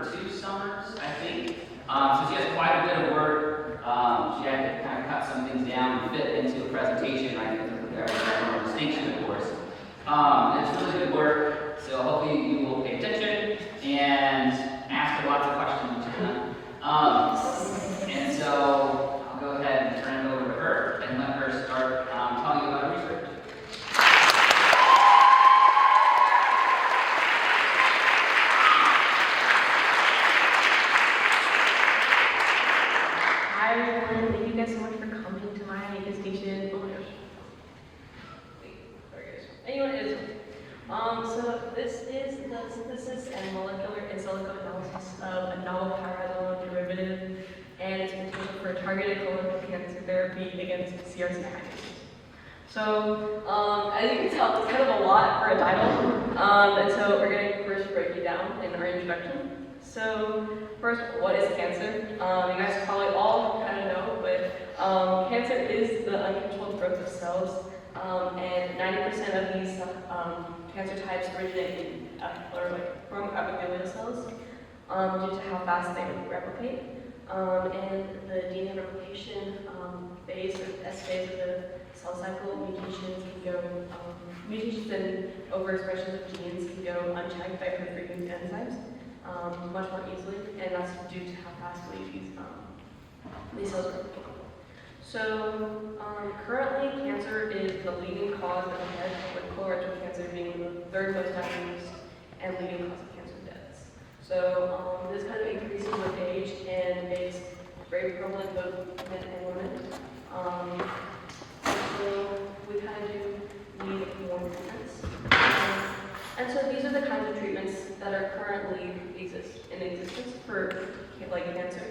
or 2 summers, I think. So she has quite a bit of work. She had to kind of cut some things down and fit into a presentation. I think there's a distinction, of course. It's really good work, so hopefully you will pay attention and ask her lots of questions. And so I'll go ahead and turn it over to her and let her start telling you about her research. Hi everyone, thank you guys so much for coming to my presentation. Oh my gosh. Wait, sorry guys. Anyone, so this is the synthesis and molecular in silico analysis of a novel pyrazole derivative and its potential for targeted colorectal cancer therapy against CRC kinases. So, as you can tell, it's kind of a lot for a title, and so we're going to first break it down in our introduction. So, first, what is cancer? You guys probably all kind of know, but cancer is the uncontrolled growth of cells, and 90% of these cancer types originate in from epithelial cells due to how fast they replicate. And the DNA replication phase, or S phase of the cell cycle, mutations and overexpressions of genes can go unchecked by perforating enzymes much more easily, and that's due to how fastly these cells replicate. So currently, cancer is the leading cause of death, with colorectal cancer being the third most diagnosed and leading cause of cancer deaths. So this kind of increases with age, and it's very prevalent both men and women. So we kind of do need more treatments. And so these are the kinds of treatments that are currently in existence for cancer.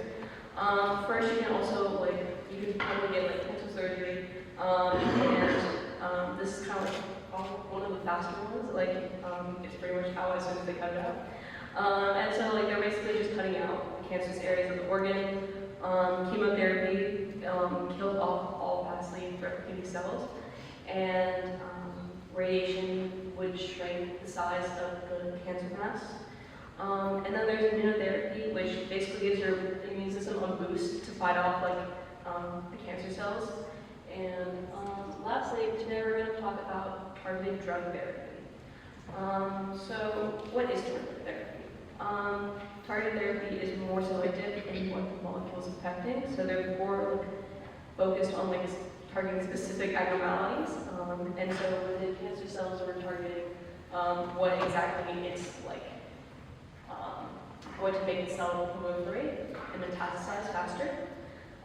First, you can also you can probably get cancer surgery, and this is kind of one of the faster ones. It's pretty much how as soon as they cut it out. And so they're basically just cutting out cancerous areas of the organ. Chemotherapy kills off all fastly replicating cells, and radiation would shrink the size of the cancer mass. And then there's immunotherapy, which basically gives your immune system a boost to fight off the cancer cells. And lastly, today we're going to talk about targeted drug therapy. So what is targeted therapy? Targeted therapy is more selective in what the molecule is affecting, so they're more focused on targeting specific abnormalities. And so within cancer cells, we're targeting what exactly it's going to make the cell proliferate and metastasize faster.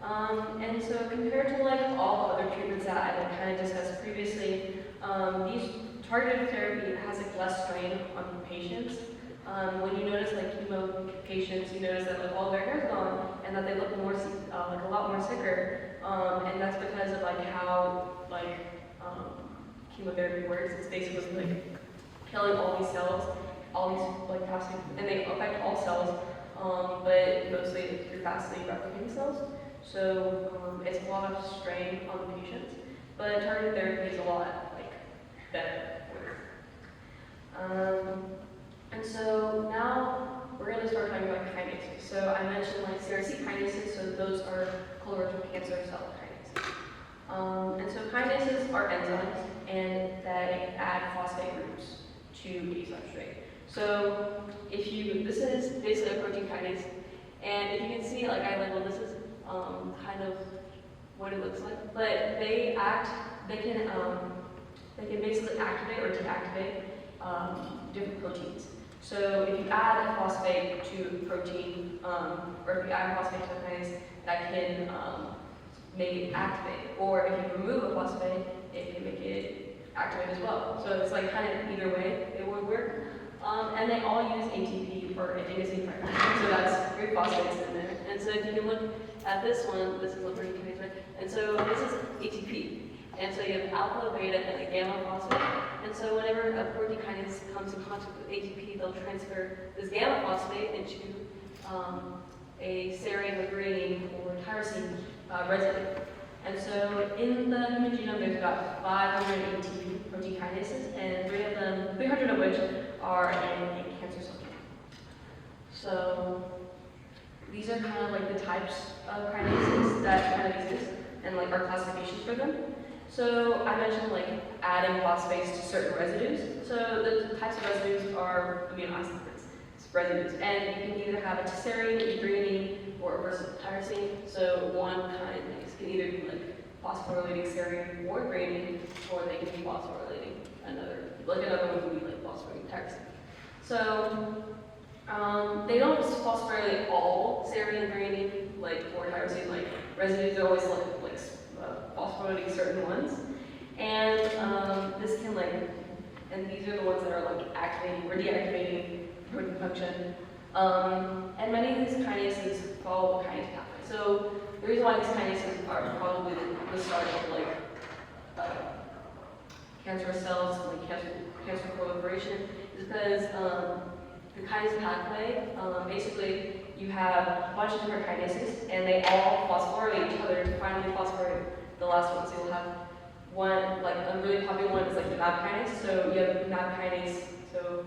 And so compared to all other treatments that I kind of discussed previously, these targeted therapy has less strain on patients. When you notice chemo patients, you notice that all their hair's gone and that they look more a lot more sicker, and that's because of how chemotherapy works. It's basically killing all these cells, all these fastly, and they affect all cells, but mostly through fastly replicating cells. So it's a lot of strain on the patients, but targeted therapy is a lot better. And so now we're going to start talking about kinases. So I mentioned CRC kinases, so those are colorectal cancer cell kinases. And so kinases are enzymes, and they add phosphate groups to a substrate. So this is basically a protein kinase, and if you can see, I labeled this as kind of what it looks like, but they can basically activate or deactivate different proteins. So if you add a phosphate to a protein, or if you add a phosphate to a kinase, that can make it activate. Or if you remove a phosphate, it can make it activate as well. So it's kind of either way it would work. And they all use ATP for adenosine fragmentation, so that's 3 phosphates in there. And so if you can look at this one, this is a protein kinase, right? And so this is ATP. And so you have alpha, beta, and a gamma phosphate. And so whenever a protein kinase comes in contact with ATP, they'll transfer this gamma phosphate into a serine or granine or tyrosine residue. And so in the human genome, there's about 518 protein kinases, and 300 of which are in a cancer cell. So these are kind of like the types of kinases that kind of exist and like our classifications for them. So I mentioned like adding phosphates to certain residues. So the types of residues are amino acid residues, and you can either have a serine, a threonine, or a versatile tyrosine. So one kinase can either be like phosphorylating serine or threonine, or they can be phosphorylating another one can be like phosphorylating tyrosine. So they don't phosphorylate all serine and threonine, like or tyrosine, like residues are always like phosphorylating certain ones, and this can and these are the ones that are like activating or deactivating protein function. And many of these kinases follow the kinase pathway. So the reason why these kinases are probably the start of cancerous cells, like cancer proliferation, is because the kinase pathway, basically you have a bunch of different kinases, and they all phosphorylate each other to finally phosphorylate the last one. So you'll have one, like a really popular one is like the MAP kinase. So you have MAP kinase, so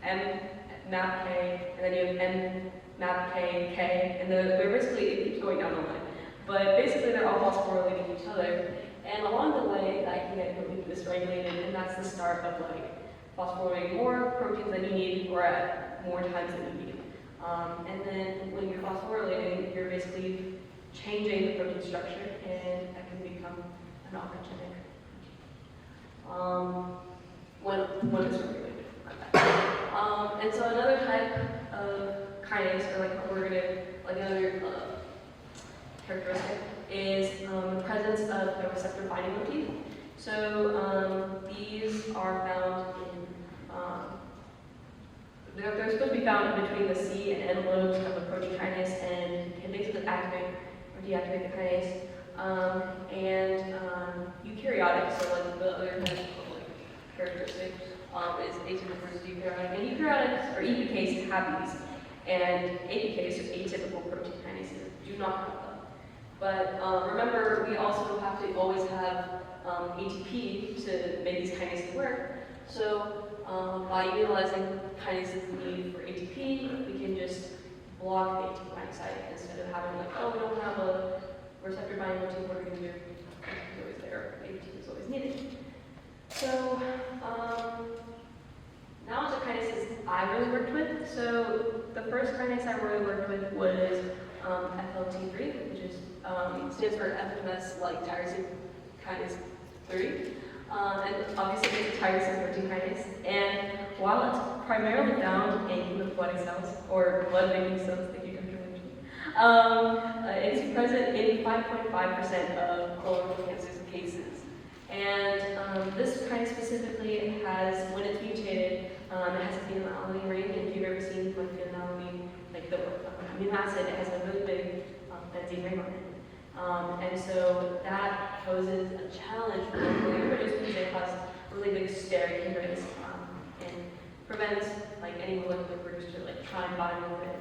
MAPK, and then you have MAPK, and they're basically, it keeps going down the line. But basically they're all phosphorylating each other, and along the way that can get protein dysregulated, and that's the start of like phosphorylating more proteins than you need, or at more times than you need. And then when you're phosphorylating, you're basically changing the protein structure, and that can become an oncogenic when it's regulated. And so another type of kinase, or like we're gonna, like another characteristic, is the presence of a receptor binding motif. So these are found in, they're supposed to be found between the C and N lobes of the protein kinase, and can basically activate or deactivate the kinase. Eukaryotic, so like the other kind of like characteristic is atypical versus eukaryotic. And eukaryotics or EPKs have these, and APKs, or atypical protein kinases, do not have them. But remember, we also have to always have ATP to make these kinases work. So by utilizing kinases need for ATP, we can just block the ATP binding site instead of having like, oh, we don't have a receptor binding motif, what are we going to do? It's always there, ATP is always needed. So now the kinases I really worked with. So the first kinase I really worked with was FLT3, which is stands for FMS, like tyrosine kinase 3. And obviously it's a tyrosine protein kinase. And while it's primarily found in hematopoietic cells, or blood-making cells, thank you, Dr. Lynch, it's present in 5.5% of colorectal cancer cases. And this kinase specifically has, when it's mutated, it has a phenylalanine ring. And if you've ever seen like phenylalanine, like the amino acid, it has a really big benzene ring on it. And so that poses a challenge for molecular inhibitors because it has really big steric hindrance and prevents like any molecular producer like try and bind with it.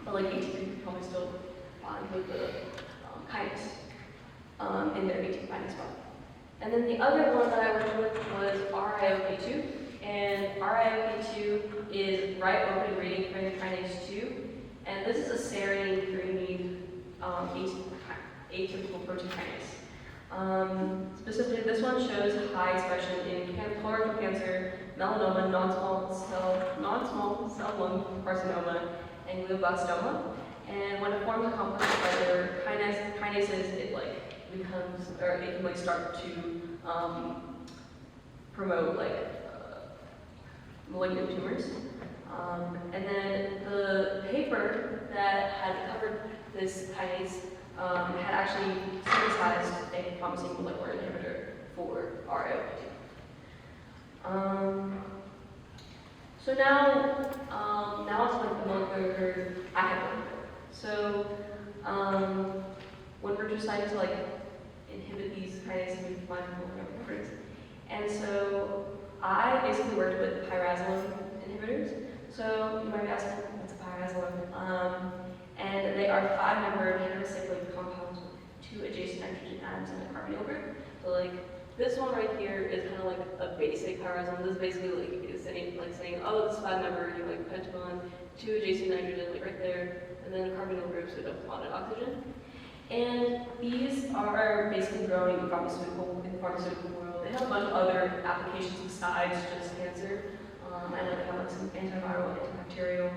But like ATP could probably still bind with the kinase in their ATP binding spot. And then the other one that I worked with was RIOK2. And RIOK2 is right open reading frame kinase 2. And this is a serine threonine atypical protein kinase. Specifically, this one shows high expression in colorectal cancer, melanoma, non-small cell lung carcinoma, and glioblastoma. And when it forms a complex with other kinases, it like becomes, or it can like start to promote like malignant tumors. And then the paper that had covered this kinase had actually synthesized a promising molecular inhibitor for RIOK2. So now it's like the molecular inhibitor I have worked with. So when we're deciding to like inhibit these kinases, we find molecular inhibitors. And so I basically worked with pyrazolone inhibitors. So you might be asking, what's a pyrazolone? And they are 5-membered heterocyclic compounds with 2 adjacent nitrogen atoms in the carbonyl group. So like This one right here is kind of like a basic pyrazole. This basically like is saying, oh, this 5-member, you like pentagon, 2 adjacent nitrogen, like right there, and then carbonyl groups with a bonded oxygen. And these are basically growing in the pharmaceutical world. They have a bunch of other applications besides just cancer, and like have like some antiviral, antibacterial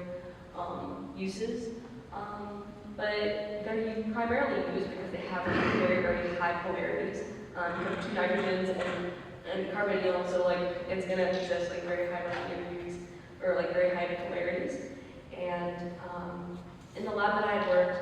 uses. But they're primarily used because they have like very, very high polarities. You have 2 nitrogens and carbonyl, so like it's gonna possess like very high molecular or like very high polarities. And in the lab that I had worked,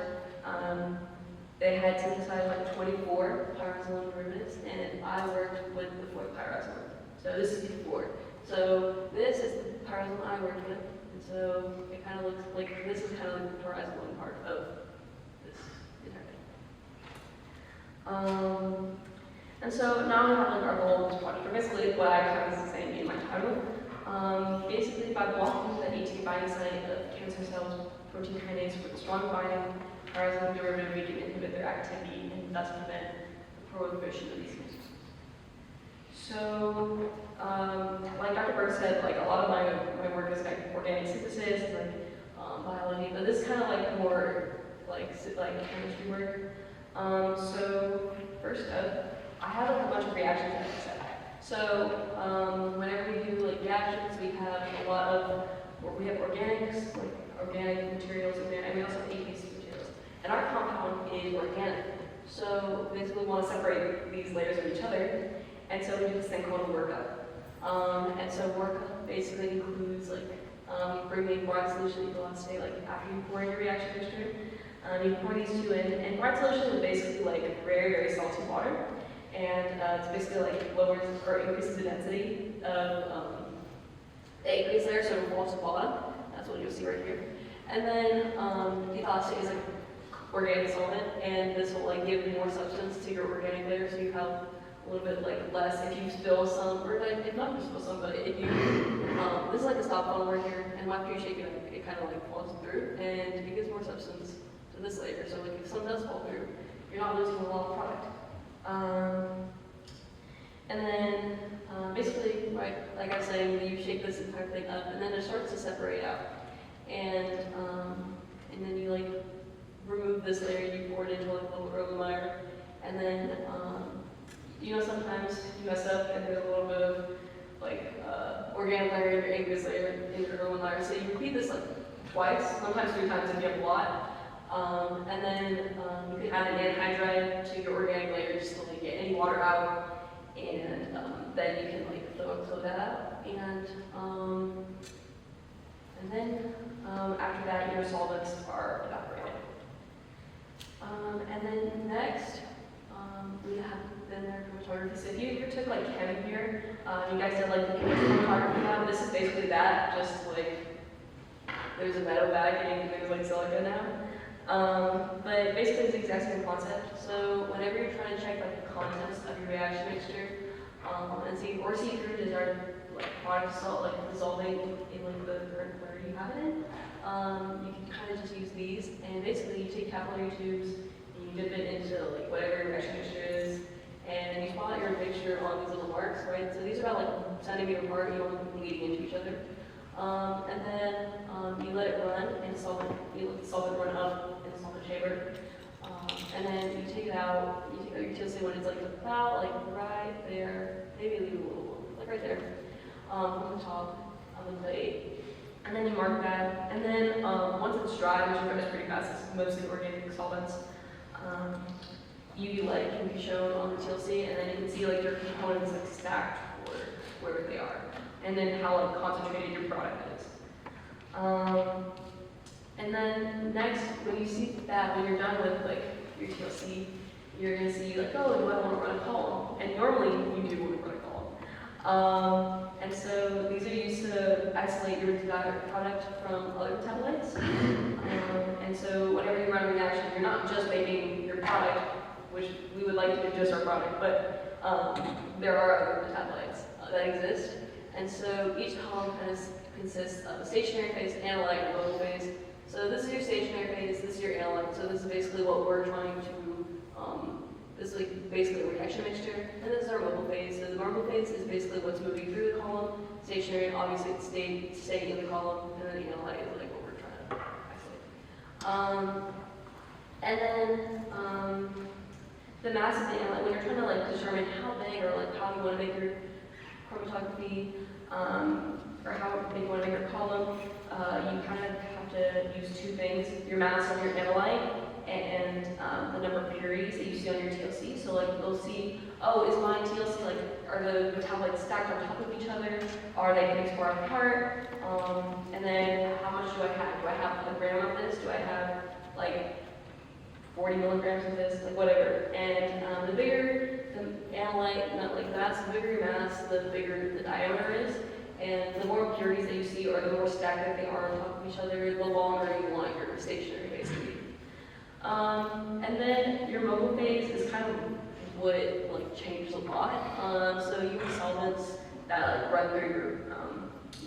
they had synthesized like 24 pyrazole derivatives, and I worked with the 4th pyrazole. So this is the 4th. So this is the pyrazole I worked with, and so it kind of looks like this is kind of like the pyrazole part of this entire thing. And so now we have like our goal of this project, or basically what I kind of saying in my title. Basically, by blocking the AT binding site of cancer cells, protein kinase with strong binding pyrazole derivative, we can inhibit their activity and thus prevent the proliferation of these cancers. So, like Dr. Berg said, like a lot of my work is like organic synthesis, like biology, but this is kind of like more like chemistry work. So first up, I have like a bunch of reactions that I set. So whenever we do like reactions, we have a lot of, we have organics, like organic materials, and we also have aqueous materials. And our compound is organic. So basically we want to separate these layers of each other. And so we do this thing called a workup. And so workup basically includes like bringing brine solution into velocity, like after you pour in your reaction mixture. You pour these 2 in, and brine solution is basically like very, very salty water. And it's basically like lowers or increases the density of the aqueous layer, so it falls to bottom. That's what you'll see right here. And then phosphate is like organic solvent, and this will like give more substance to your organic layer, so you have a little bit like less if you spill some, or like if not if you spill some, but if you this is like a stop funnel right here, and after you shake it, it kind of like falls through, and it gives more substance to this layer. So like if some does fall through, you're not losing a lot of product. And then basically, right, like I was saying, you shake this entire thing up, and then it starts to separate out. And then you like remove this layer, you pour it into like a little Erlenmeyer, and then you know sometimes you mess up and there's a little bit of like organic layer in your aqueous layer in your Erlenmeyer. So you repeat this like twice, sometimes 3 times if you have a lot. And then you can add an anhydride to your organic layer just to like get any water out, and then you can like throw that out. And then after that, your solvents are evaporated. And then next, we have then their chromatography. So if you took like chem here, you guys did like the chromatography now. This is basically that, just like there's a metal bag and there's like silica now. But basically it's the exact same concept. So whenever you're trying to check like the contents of your reaction mixture, and see through is our like product salt like dissolving in like the current clarity you have it in, you can kind of just use these, and basically you take capillary tubes and you dip it into like whatever your reaction mixture is, and you spot your mixture on these little marks, right? So these are about like a centimeter apart, you don't want them bleeding into each other. And then you let it run, and you let the solvent run up in the solvent chamber. And then you take it out, you take out your TLC when it's like about like right there, maybe leave a little, like right there, from the top of the plate. And then you mark that, and then once it's dry, which is pretty fast, it's mostly organic solvents, you like can be shown on the TLC, and then you can see like your components like stacked or where they are, and then how like concentrated your product is. And then next, when you see that, when you're done with like your TLC, you're gonna see like, oh, do I want to run a column? And normally you do want to run a column. And so these are used to isolate your product from other metabolites. And so whenever you run a reaction, you're not just making your product, which we would like to do just our product, but there are other metabolites that exist. And so each column kind of consists of a stationary phase, analyte, and mobile phase. So this is your stationary phase, this is your analyte. So this is basically what we're trying to, this is like basically a reaction mixture. And this is our mobile phase. So the mobile phase is basically what's moving through the column. Stationary, obviously it's staying in the column, and then the analyte is like what we're trying to isolate. And then the mass of the analyte, when you're trying to like determine how big or like how you want to make your chromatography, or how big you want to make your column, you kind of have to use two things: your mass of your analyte and the number of purities that you see on your TLC. So like you'll see, oh, is my TLC like, are the metabolites stacked on top of each other? Are they getting far apart? And then how much do I have? Do I have a gram of this? Do I have like 40 milligrams of this? Like whatever. And the bigger the analyte, not like mass, the bigger your mass, the bigger the diameter is. And the more purities that you see, or the more stacked that they are on top of each other, the longer you want your stationary, basically. And then your mobile phase is kind of what like changes a lot. So you have solvents that like run through your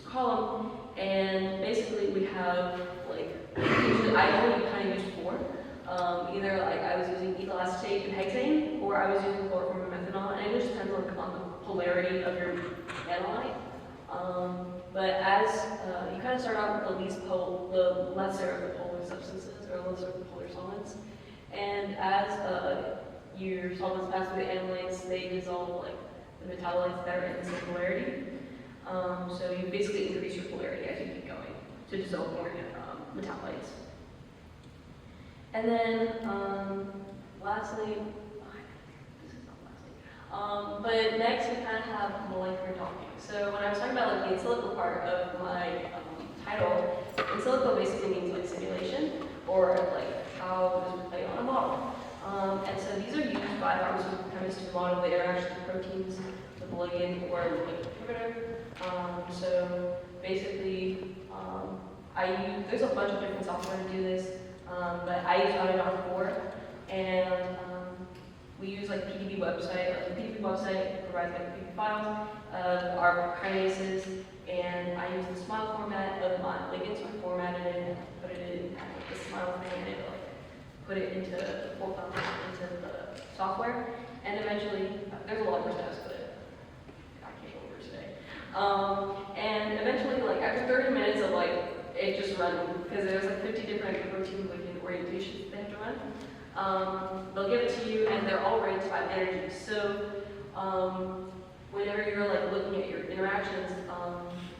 column, and basically we have like, usually I only kind of use four. Either like I was using ethyl acetate and hexane, or I was using chloroform and methanol, and it just depends on the polarity of your analyte. But as you kind of start out with the lesser of the polar substances, or lesser of the polar solvents, and as your solvents pass through the analytes, they dissolve like the metabolites that are in the same polarity. So you basically increase your polarity as you keep going to dissolve more metabolites. And then lastly, this is not lastly, but next we kind of have molecular talking. So when I was talking about like the in silico part of my title, in silico basically means like simulation, or like how this would play on a model. And so these are used by pharmaceutical chemists to model the interaction of proteins with the ligand or like inhibitor. So basically, there's a bunch of different software to do this, but I use Automatic 4, and we use like PDB website. The PDB website provides like PDB files of our kinases, and I use the SMILE format of my ligands. So I formatted it and put it in the SMILE thing, and it put it into the the software. And eventually, there's a lot more steps, but I can't go over today. And eventually, like after 30 minutes of like it just running, because there's like 50 different protein ligand orientations they have to run. They'll give it to you, and they're all ranked by energy. So whenever you're like looking at your interactions,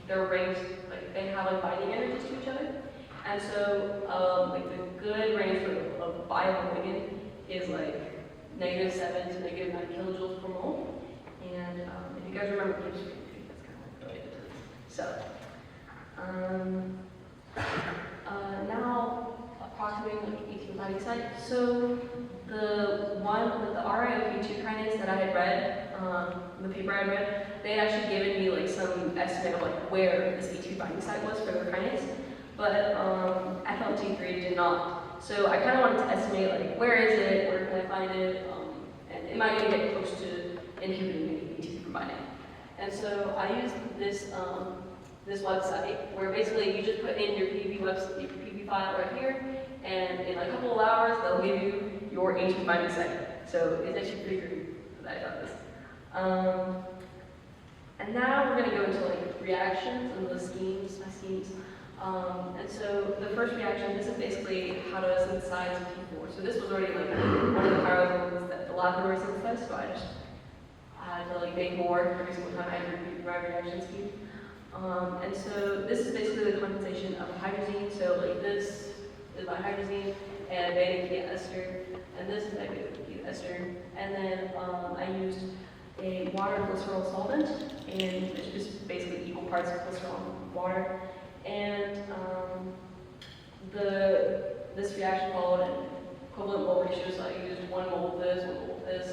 they're ranked like they have like binding energies to each other. And so like the good range for a viable ligand is like -7 to -9 kilojoules per mole. And if you guys remember chemistry, that's kind of like related to this. So now approximating like 18 binding site. So the one with the RIOP2 kinase that I had read, the paper I had read, they had actually given me like some estimate of like where this E2 binding site was for their kinase, but FLT3 did not. So I kind of wanted to estimate like where is it, where can I find it, and am I going to get close to inhibiting E2 from binding? And so I used this this website where basically you just put in your PDB file right here, and in a couple of hours they'll give you your E2 binding site. So it's actually pretty great that I got this. And now we're going to go into like reactions and the schemes, my schemes. And so the first reaction, this is basically how to synthesize P4. So this was already like one of the pyrols that the lab had already synthesized, so I just had to like make more every single time I had to repeat my reaction scheme. And so this is basically the condensation of a hydrazine. So like this is my hydrazine and beta-ketone ester, and this is beta-ketone ester. And then I used a water glycerol solvent, and it's just basically equal parts of glycerol and water. And this reaction followed an equivalent mole ratio, so I used 1 mole of this, 1 mole of this.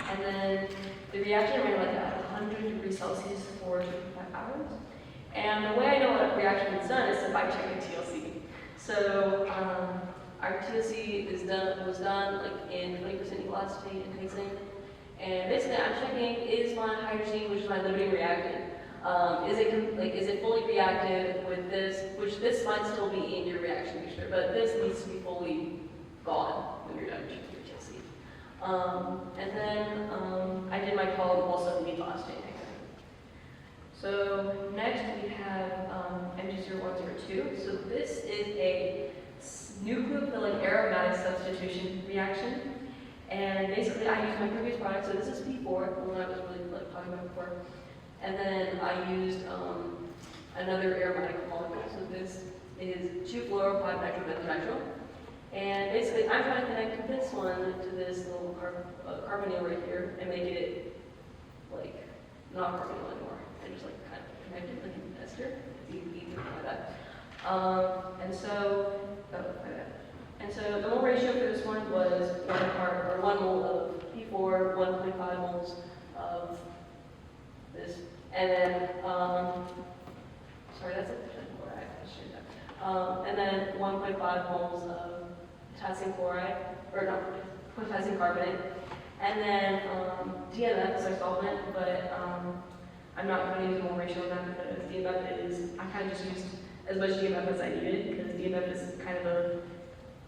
And then the reaction ran like at 100 degrees Celsius for 25 hours. And the way I know what a reaction is done is by checking TLC. So our TLC was done like in 20% ethyl acetate and hexane. And basically I'm checking, is my hydrazine, which is my limiting reactant, is it fully reactive with this, which this might still be in your reaction mixture, but this needs to be fully gone when you're done checking your TLC. And then I did my column also in the last day. So next we have MG0102. So this is a nucleophilic aromatic substitution reaction. And basically I used my previous product, so this is P4, the one I was really talking about before. And then I used another aromatic molecule. So this is 2-fluorophylnitropentadiethyl. And basically I'm trying to connect this one to this little carbonyl right here and make it like not carbonyl anymore. And just like kind of connect it like an ester. It's easy like that. And so the mole ratio for this one was 1 mole of P4, 1.5 moles of this, and then sorry, that's a chloride. I should have. And then 1.5 moles of potassium chloride, or not potassium carbonate, and then DMF is our solvent, but I'm not going to use mole ratio on that because DMF is, I kind of just used as much DMF as I needed because DMF is kind of a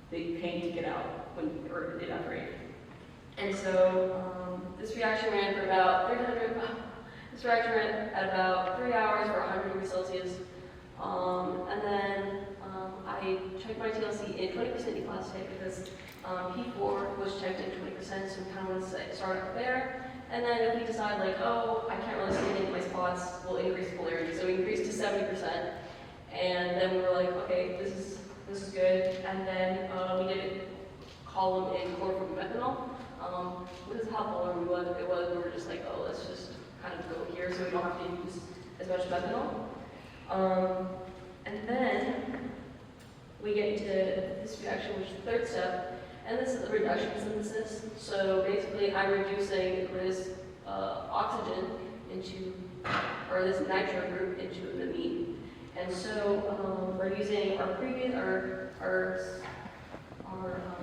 big pain to get out when or evaporate. And so this reaction ran for about 300. This reaction ran at about 3 hours for 100 degrees Celsius. And then I checked my TLC in 20% deplacetate because P4 was checked in 20%, so we kind of want to start up there. And then if we decide like, oh, I can't really see any of my spots, we'll increase polarity. So we increased to 70%. And then we were like, okay, this is good. And then we did a column in chlorofluoromethanol. This is how polar it was. We were just like, oh, let's just kind of go here so we don't have to use as much methanol. And then we get into this reaction, which is the third step, and this is the reduction synthesis. So basically, I'm reducing this oxygen into, or this nitro group into an amine. And so we're using our previous, our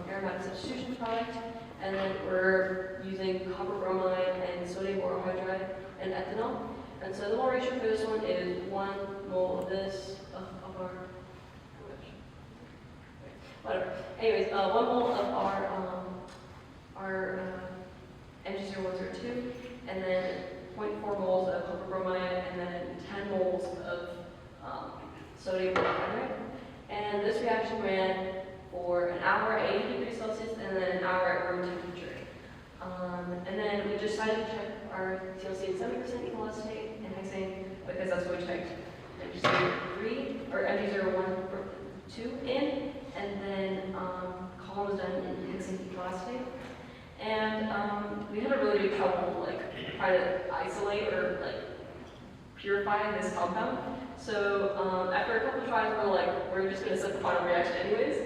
aromatic substitution product, and then we're using copper bromide and sodium borohydride and ethanol. And so the mole ratio for this one is 1 mole of this, of our, whatever. Anyways, 1 mole of our MG0102, and then 0.4 moles of copper bromide, and then 10 moles of sodium borohydride. And this reaction ran for an hour at 80 degrees Celsius, and then an hour at room temperature. And then we decided to check our TLC at 70% equalocetate and hexane because that's what we checked MG03 or MG01-2 in, and then column was done in hexane equalocetate. And we had a really big trouble like trying to isolate or like purify this compound. So after a couple of tries, we're just going to set the final reaction anyways,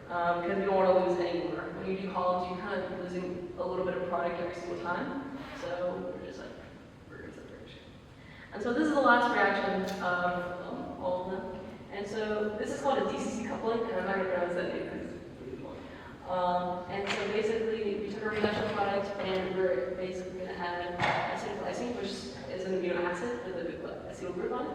because we don't want to lose any more. When you do columns, you're kind of losing a little bit of product every single time. So we're just like, we're going to set the reaction. And so this is the last reaction of all of them. And so this is called a DCC coupling, and I'm not going to pronounce that name because it's really long. And so basically, we took a reduction product, and we're basically going to add acetylglycine, which is an amino acid with a acetyl group on it.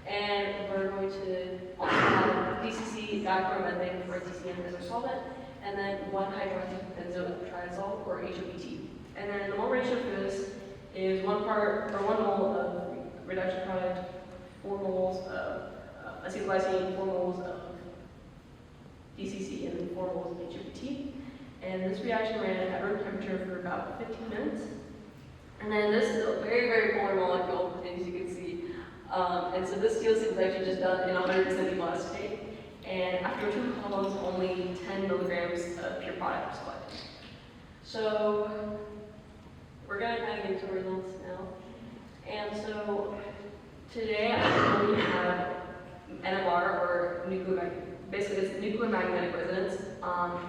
And we're going to also have DCC dichloromethane for TCM as our solvent, and then 1-hydroxybenzotriazole or HOBT. And then the mole ratio for this is 1 mole of reduction product, 4 moles of acetylglycine, 4 moles of DCC, and then 4 moles of HOBT. And this reaction ran at room temperature for about 15 minutes. And then this is a very, very polar molecule, as you can see. And so this TLC was actually just done in 100% elastate. And after 2 columns, only 10 milligrams of pure product was collected. So we're going to kind of get into results now. And so today I'm going to have NMR, or basically it's nuclear magnetic resonance of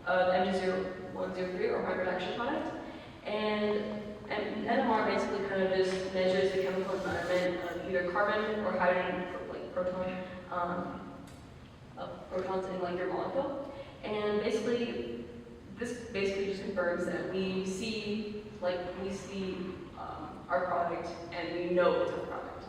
MG0103 or my reduction product. And NMR basically kind of just measures the chemical environment of either carbon or hydrogen, like protons in like your molecule. And basically, this basically just confirms that we see our product and we know it's our product.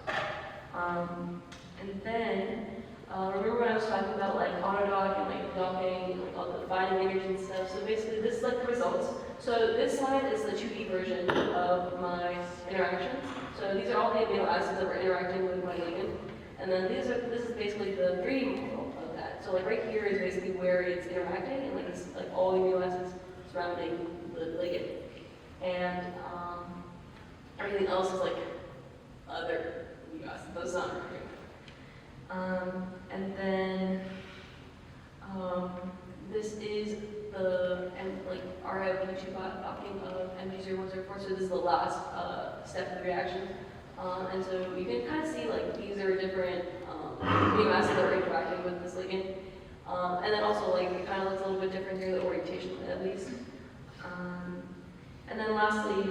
And then remember when I was talking about like autodock and like docking and like all the binding linkage and stuff. So basically, this is like the results. So this slide is the 2D version of my interactions. So these are all the amino acids that were interacting with my ligand. And then this is basically the 3D model of that. So like right here is basically where it's interacting, and like it's like all the amino acids surrounding the ligand. And everything else is like other amino acids. Those not interacting. And then this is the RIP2 docking of MG0104. So this is the last step of the reaction. And so you can kind of see like these are different amino acids that are interacting with this ligand. And then also like it kind of looks a little bit different here, the orientation at least. And then lastly,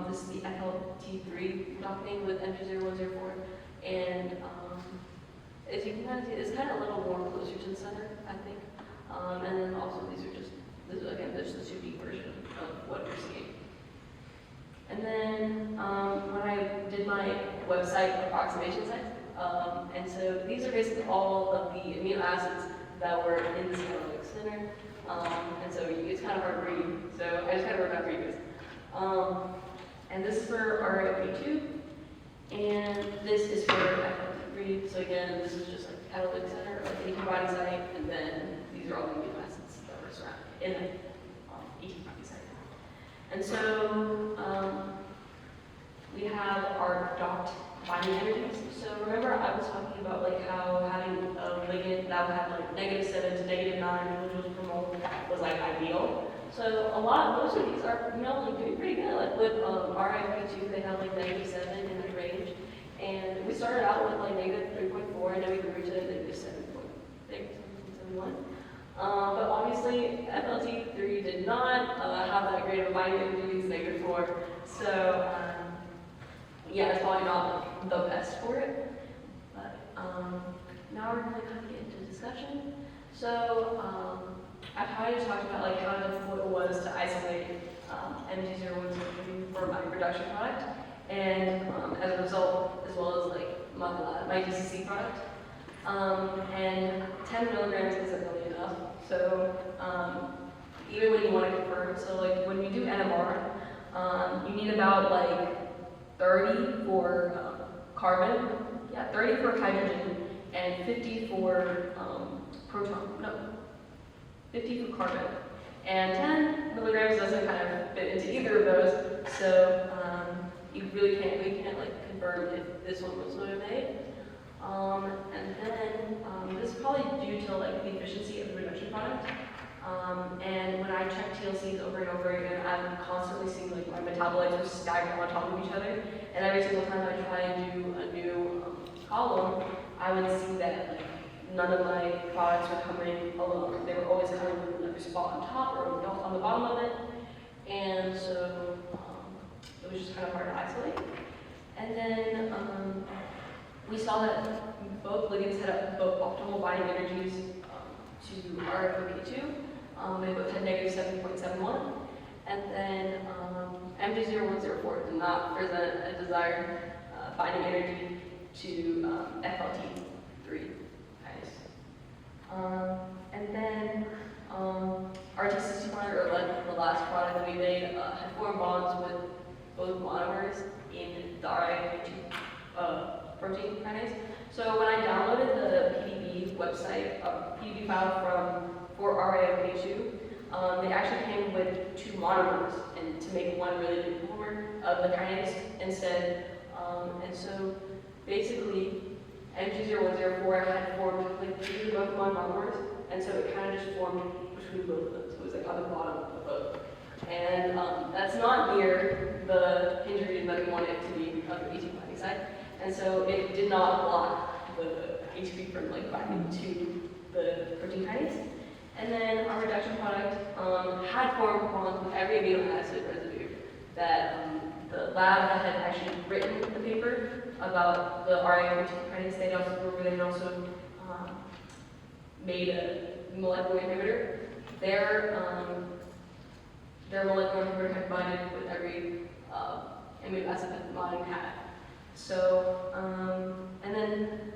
this is the FLT3 docking with MG0104. And as you can kind of see, it's kind of a little more closer to the center, I think. And then also these are just, again, this is the 2D version of what you're seeing. And then when I did my website approximation sites, and so these are basically all of the amino acids that were in the cytosolic center. And so it's kind of hard to read, so I just kind of wrote down for you guys. And this is for RIP2, and this is for FLT3. So again, this is just like catalytic center, like AT body site, and then these are all the amino acids that were surrounded in the AT body site. And so we have our docked binding energies. So remember I was talking about like how having a ligand that would have like -7 to -9 kilojoules per mole was like ideal. So most of these are, like doing pretty good. Like with RIP2, they have like -7 in the range. And we started out with like -3.4, and then we grew to -7.71. But obviously, FLT3 did not have that great of a binding energy, it's -4. So yeah, it's probably not like the best for it. But now we're going to kind of get into discussion. So I kind of just talked about like how difficult it was to isolate MG01 for my production product, and as a result, as well as like my DCC product. And 10 milligrams isn't really enough. So even when you want to confirm, so like when you do NMR, you need about like 30 for carbon, 30 for hydrogen, and 50 for proton. No, 50 for carbon. And 10 milligrams doesn't kind of fit into either of those, so you really can't like confirm if this one was made. And then this is probably due to like the efficiency of the reduction product. And when I check TLCs over and over again, I'm constantly seeing like my metabolites are stacked on top of each other. And every single time I try and do a new column, I would see that like none of my products were coming alone. They were always coming from another spot on top or on the bottom of it. And so it was just kind of hard to isolate. And then we saw that both ligands had both optimal binding energies to RFOP2. They both had -7.71. And then MG0104 did not present a desired binding energy to FLT3. And then our T61, or like the last product that we made, had formed bonds with both monomers in the RIP2 protein kinase. So when I downloaded the PDB website, PDB file for RIP2, they actually came with 2 monomers, and to make one really big polymer of the kinase instead. And so basically, MG0104 had formed like 3 both monomers, and so it kind of just formed between both of them. So it was like on the bottom of both. And that's not near the hinge region that we want it to be of the AT binding site. And so it did not block the ATP from like binding to the protein kinase. And then our reduction product had formed bonds with every amino acid residue that the lab that had actually written the paper about the RIP2 kinase, they had also made a molecular inhibitor. Their molecular inhibitor had binded with every amino acid that the molecule had. So, and then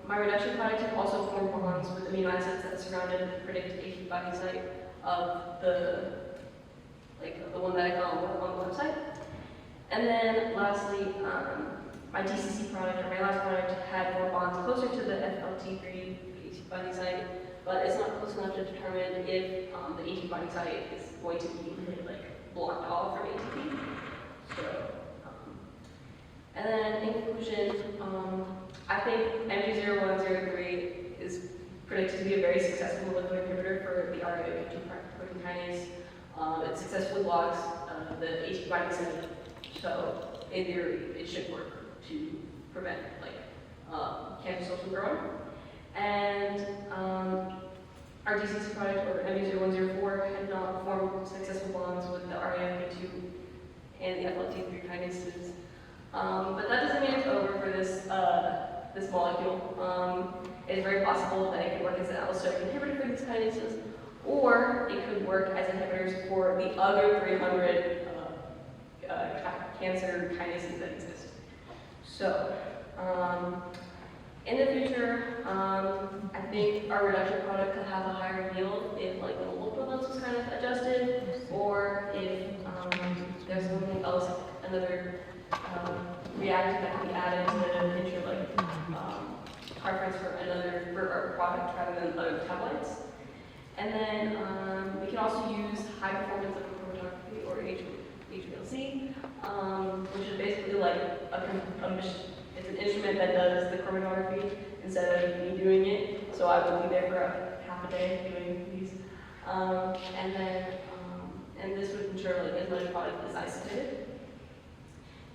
my reduction product had also formed bonds with amino acids that surrounded the predicted AT binding site of the like the one that I found on the website. And then lastly, my DCC product, or my last product, had more bonds closer to the FLT3 AT binding site, but it's not close enough to determine if the AT binding site is going to be like blocked off from ATP. So, and then in conclusion, I think MG0103 is predicted to be a very successful molecular inhibitor for the RIO2 protein kinase. It successfully blocks the AT binding site, so in theory, it should work to prevent like cancer cells from growing. And our DCC product, or MU0104, had not formed successful bonds with the RIO2 and the FLT3 kinases. But that doesn't mean it's over for this molecule. It's very possible that it could work as an allosteric inhibitor for these kinases, or it could work as inhibitors for the other 300 cancer kinases that exist. So, in the future, I think our reduction product could have a higher yield if like the local balance was kind of adjusted, or if there's something else, another reactant that can be added to ensure like preference for our product rather than other metabolites. And then we can also use high performance liquid chromatography, or HPLC, which is basically like it's an instrument that does the chromatography instead of me doing it. So I will be there for half a day doing these. And this would ensure like as much product is isolated.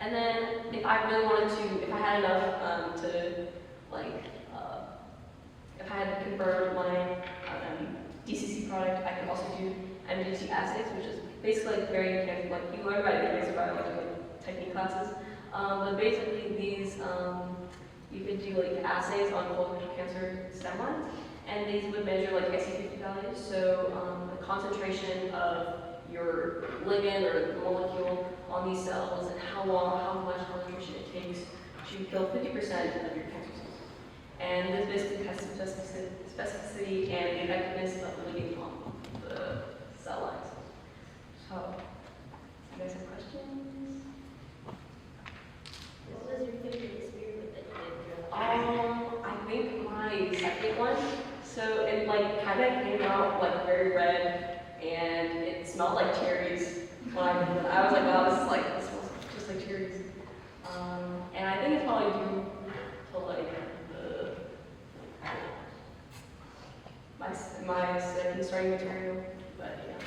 And then if I really wanted to, if I had enough to like, if I had confirmed my DCC product, I could also do MGT assays, which is basically like very mechanical, like you learn about it in basic biology technique classes. But basically these, you could do like assays on colorectal cancer stem lines, and these would measure like IC50 values, so the concentration of your ligand or the molecule on these cells, and how much concentration it takes to kill 50% of your cancer cells. And this basically tests the specificity and the effectiveness of the ligand on the cell lines. So, you guys have questions? What was your favorite experiment that you did? I think my second one. So it like kind of came out like very red, and it smelled like cherries. When I was like, wow, this smells just like cherries. And I think it's probably due to like my second starting material, but yeah.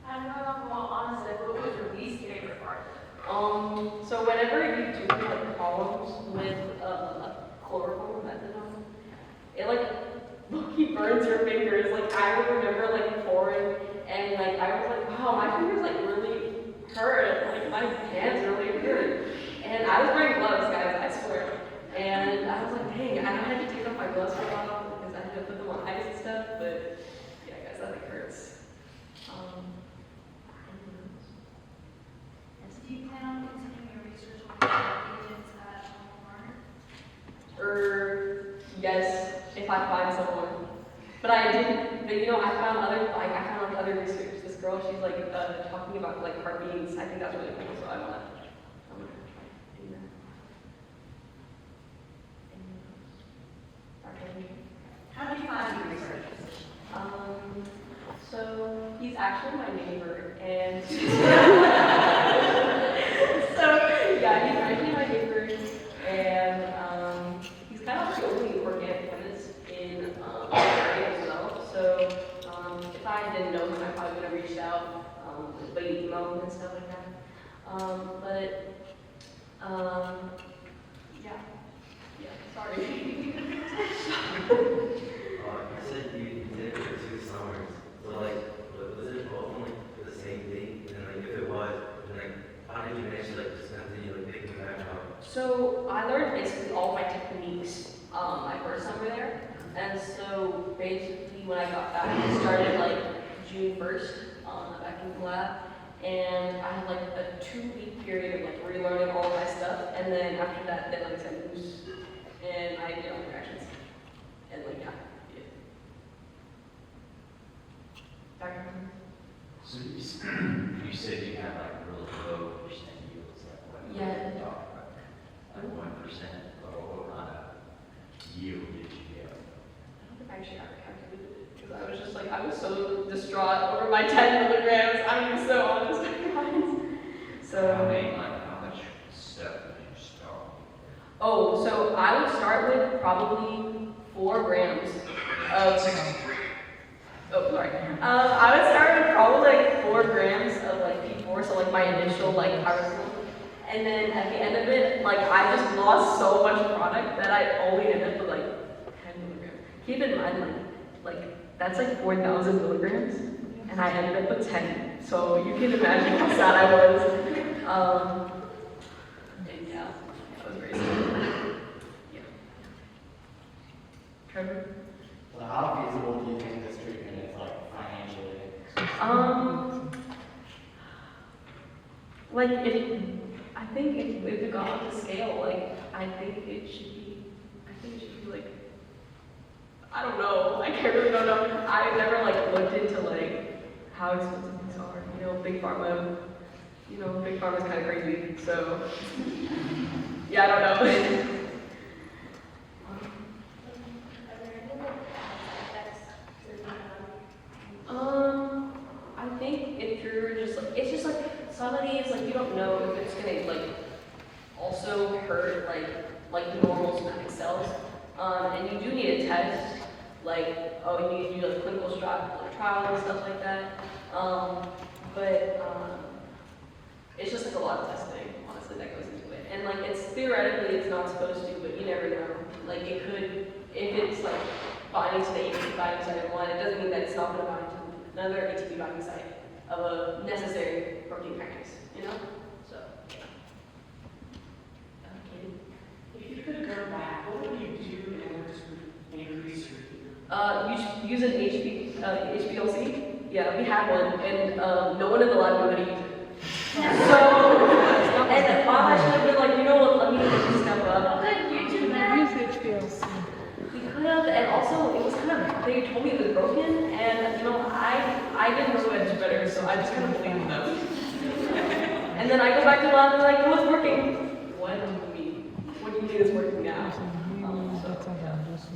I don't know, well, honestly, what was your least favorite part? So whenever you do like columns with chloroform methadone, it like he burns your fingers. Like I would remember like pouring, and like I was like, wow, my fingers like really hurt. Like my hands really hurt. And I was wearing gloves, guys, I swear. And I was like, dang, I had to take off my gloves for a while because I had to put them on ice and stuff. But yeah, guys, that like hurts. Do you plan on continuing your research on agents at Warner? Yes, if I find someone. But I didn't. But you know, I found other research. This girl, she's like talking about like carbines. I think that's really cool. So I'm gonna try to do that. How did you find your research? So he's actually my neighbor, and so yeah, he's actually my neighbor, and he's kind of the only organic chemist in the area as well. So if I didn't know him, I probably would have reached out by email and stuff like that. Yeah, sorry. You said you did it for 2 summers. So like, was it both on like the same thing? And like, if it was, then like, how did you manage to like just continue like picking back up? So I learned basically all my techniques my first summer there, and so basically when I got back, I started like June 1st back in the lab, and I had like a 2-week period of like relearning all my stuff, and then after that, then like I said loose, and I did all the reactions, and like yeah. Dr. You said you had like really low percent yields, like what? Yeah. Like 1% or what kind of yield did you get? I don't think I actually ever calculated it because I was just like, I was so distraught over my 10 milligrams. I'm being so honest with you guys. So, How much stuff would you start? oh, so I would start with probably 4 grams of. Oh, sorry. I would start with probably like 4 grams of like P4, so like my initial like pyroxene. And then at the end of it, like I just lost so much product that I only ended up with like 10 milligrams. Keep in mind, like that's like 4,000 milligrams, and I ended up with 10. So you can imagine how sad I was. And yeah, that was very sad. Yeah. Trevor? So how feasible do you think this treatment is, like, financially? Like I think if it got on the scale, like I think it should be like, I don't know, I really don't know. I've never like looked into like how expensive these are. You know, big pharma is kind of crazy. So yeah, I don't know. I think if you're just like, it's just like some of these, like you don't know if it's gonna like also hurt like normal somatic cells. And you do need a test, like you need to do like clinical trials and stuff like that. It's just like a lot of testing, honestly, that goes into it. And like it's theoretically it's not supposed to, but you never know. Like it could, if it's like binding to the ATP binding site of one, it doesn't mean that it's not going to bind to another ATP binding site of a necessary protein kinase, you know? So, yeah. If you could go back, what would you do in order to increase your You should use an HPLC. Yeah, we had one, and no one in the lab knew how to use it. So, and I should have been like, you know what, let me step up. We could have, and also it was kind of, they told me it was broken, and you know, I didn't know it better, so I just kind of believed them. And then I go back to the lab and they're like, no, it's working. What do you mean? What do you mean it's working now? Any other questions?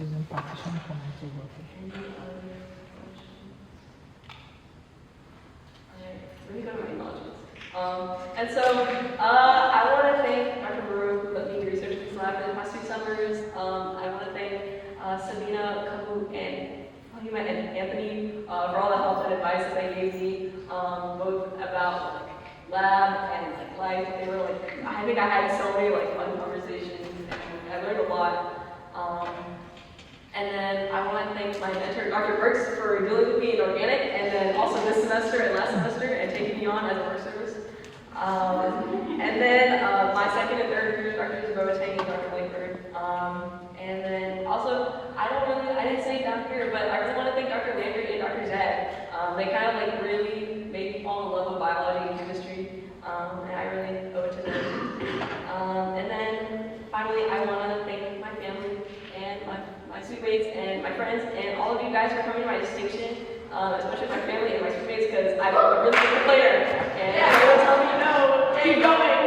Let me go to my acknowledgements. And so, I want to thank Dr. Baru for letting me research this lab in the past 2 summers. I want to thank Sabina, Kamu, and Anthony for all the help and advice that they gave me, both about like, lab and like life. They were like, I think I had so many like fun conversations, and I learned a lot. And then I want to thank my mentor, Dr. Burks, for dealing with me in organic, and then also this semester and last semester, and taking me on as a work service. And then my second and third years, Dr. Boateng and Dr. Langford. And then also, I didn't say it down here, but I really want to thank Dr. Langford and Dr. Zed. They kind of like really made me fall in love with biology and chemistry, and I really owe it to them. And then finally, I want to thank my family and my sweetmates and my friends and all of you guys for coming to my distinction, especially my family and my sweetmates, because I'm a really good player, and everyone tell me no, keep going.